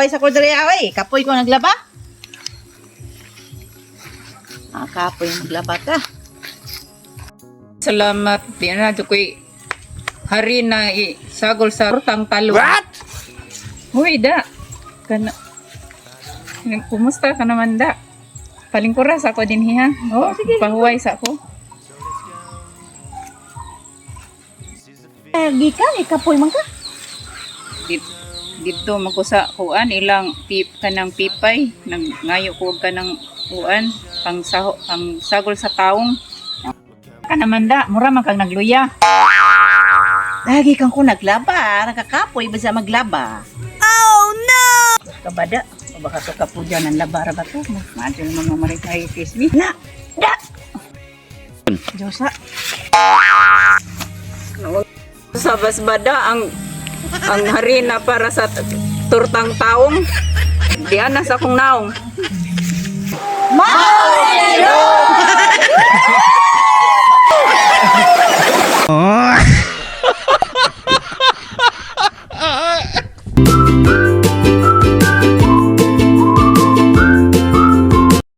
pahuway sa kudre ay. Kapoy ko naglaba. Kapoy naglaba ka. Salamat. Di na ko'y hari na sagol sa rutang talo. What? Huy, da. Kumusta ka naman, da? Palingkuras ako din hiha. Oh, sige. Pahuway sa ako. Gikan, kapoy man ka. Dito mako sa kuan ilang kanang pipay nang ngayo ko kanang kuan pang sagol sa taong. Ka naman da, mura man kang nagluya. Lagi kang ko naglaba. Nakakapoy ba sa maglaba? Kabada, o baka to kapuja ng labara ba to? Madyo mga marikay kismi. Na! Da! Diyosa. Sa basbada ang harina para sa turtang taong. Diyan na sa kong naong. Mau!